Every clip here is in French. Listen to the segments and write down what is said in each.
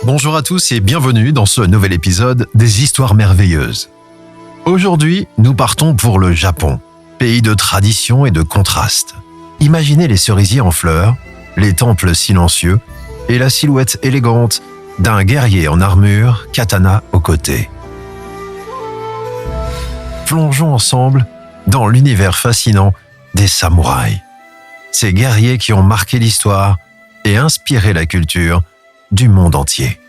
Bonjour à tous et bienvenue dans ce nouvel épisode des Histoires merveilleuses. Aujourd'hui, nous partons pour le Japon, pays de tradition et de contraste. Imaginez les cerisiers en fleurs, les temples silencieux et la silhouette élégante d'un guerrier en armure, katana au côté. Plongeons ensemble dans l'univers fascinant des samouraïs. Ces guerriers qui ont marqué l'histoire et inspiré la culture du monde entier.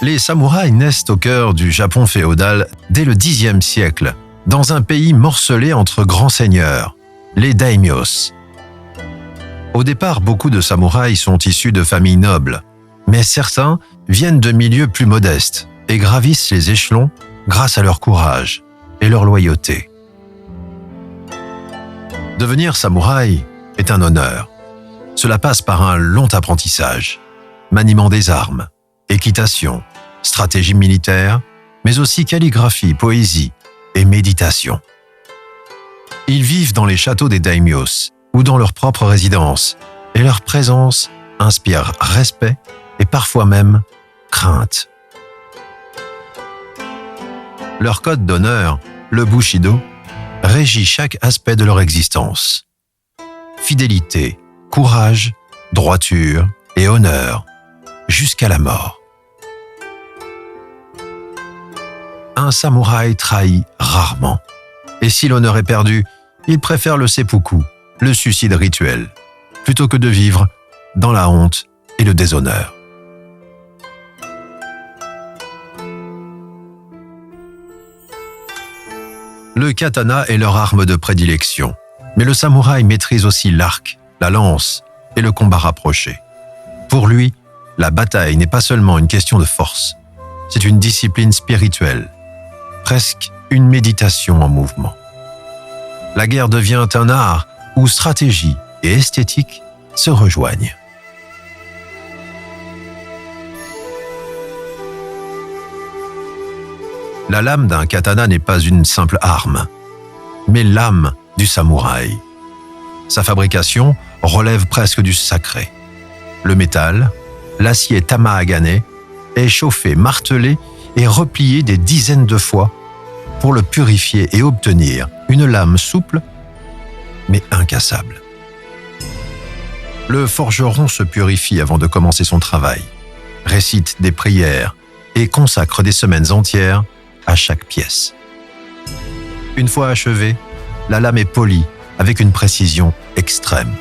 Les samouraïs naissent au cœur du Japon féodal dès le Xe siècle, dans un pays morcelé entre grands seigneurs, les daimyos. Au départ, beaucoup de samouraïs sont issus de familles nobles, mais certains viennent de milieux plus modestes et gravissent les échelons grâce à leur courage et leur loyauté. Devenir samouraï est un honneur. Cela passe par un long apprentissage, maniement des armes, équitation, stratégie militaire, mais aussi calligraphie, poésie et méditation. Ils vivent dans les châteaux des daimyos ou dans leur propre résidence, et leur présence inspire respect et parfois même crainte. Leur code d'honneur, le Bushido, régit chaque aspect de leur existence. Fidélité, courage, droiture et honneur, jusqu'à la mort. Un samouraï trahit rarement. Et si l'honneur est perdu, il préfère le seppuku, le suicide rituel, plutôt que de vivre dans la honte et le déshonneur. Le katana est leur arme de prédilection, mais le samouraï maîtrise aussi l'arc, la lance et le combat rapproché. Pour lui, la bataille n'est pas seulement une question de force, c'est une discipline spirituelle, presque une méditation en mouvement. La guerre devient un art où stratégie et esthétique se rejoignent. La lame d'un katana n'est pas une simple arme, mais l'âme du samouraï. Sa fabrication relève presque du sacré. Le métal, l'acier tamahagane, est chauffé, martelé et replié des dizaines de fois pour le purifier et obtenir une lame souple mais incassable. Le forgeron se purifie avant de commencer son travail, récite des prières et consacre des semaines entières à chaque pièce. Une fois achevée, la lame est polie avec une précision extrême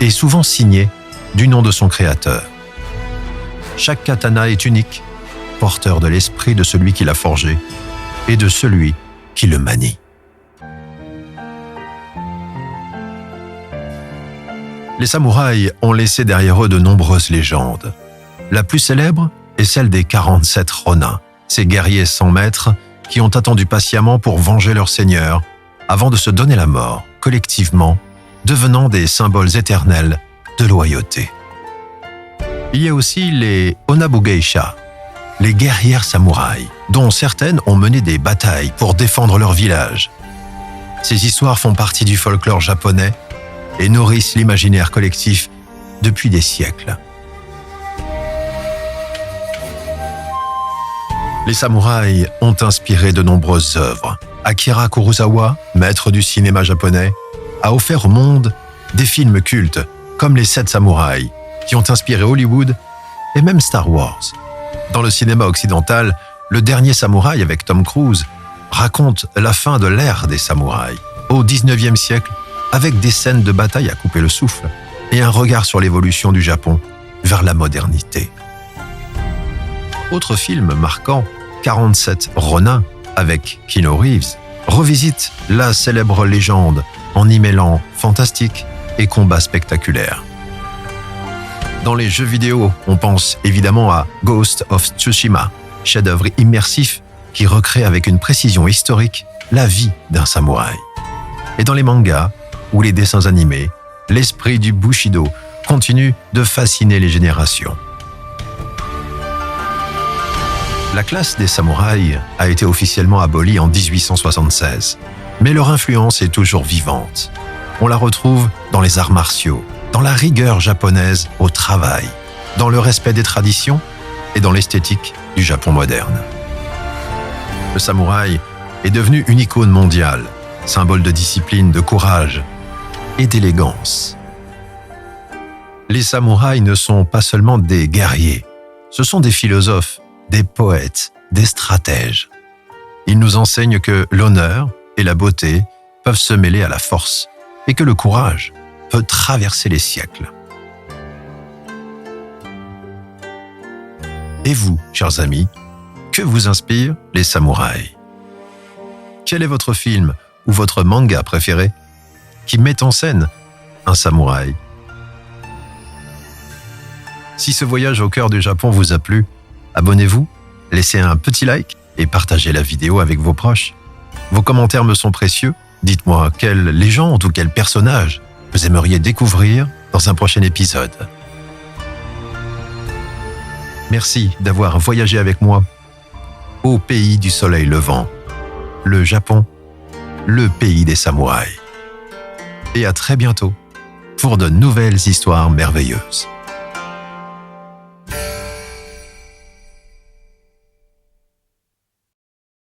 et souvent signée du nom de son créateur. Chaque katana est unique, porteur de l'esprit de celui qui l'a forgé et de celui qui le manie. Les samouraïs ont laissé derrière eux de nombreuses légendes. La plus célèbre est celle des 47 Ronin, ces guerriers sans maître qui ont attendu patiemment pour venger leur seigneur avant de se donner la mort, collectivement, devenant des symboles éternels de loyauté. Il y a aussi les Onabugeisha, les guerrières samouraïs, dont certaines ont mené des batailles pour défendre leur village. Ces histoires font partie du folklore japonais et nourrissent l'imaginaire collectif depuis des siècles. Les samouraïs ont inspiré de nombreuses œuvres. Akira Kurosawa, maître du cinéma japonais, a offert au monde des films cultes comme Les 7 samouraïs, qui ont inspiré Hollywood et même Star Wars. Dans le cinéma occidental, Le Dernier Samouraï avec Tom Cruise raconte la fin de l'ère des samouraïs au XIXe siècle avec des scènes de bataille à couper le souffle et un regard sur l'évolution du Japon vers la modernité. Autre film marquant, 47 Ronin avec Keanu Reeves, revisite la célèbre légende en y mêlant fantastique et combats spectaculaires. Dans les jeux vidéo, on pense évidemment à Ghost of Tsushima, chef-d'œuvre immersif qui recrée avec une précision historique la vie d'un samouraï. Et dans les mangas ou les dessins animés, l'esprit du Bushido continue de fasciner les générations. La classe des samouraïs a été officiellement abolie en 1876, mais leur influence est toujours vivante. On la retrouve dans les arts martiaux, dans la rigueur japonaise au travail, dans le respect des traditions et dans l'esthétique du Japon moderne. Le samouraï est devenu une icône mondiale, symbole de discipline, de courage et d'élégance. Les samouraïs ne sont pas seulement des guerriers, ce sont des philosophes, des poètes, des stratèges. Ils nous enseignent que l'honneur et la beauté peuvent se mêler à la force et que le courage peut traverser les siècles. Et vous, chers amis, que vous inspirent les samouraïs? Quel est votre film ou votre manga préféré qui met en scène un samouraï? Si ce voyage au cœur du Japon vous a plu, abonnez-vous, laissez un petit like et partagez la vidéo avec vos proches. Vos commentaires me sont précieux. Dites-moi quelle légende ou quel personnage vous aimeriez découvrir dans un prochain épisode. Merci d'avoir voyagé avec moi au pays du soleil levant, le Japon, le pays des samouraïs. Et à très bientôt pour de nouvelles histoires merveilleuses.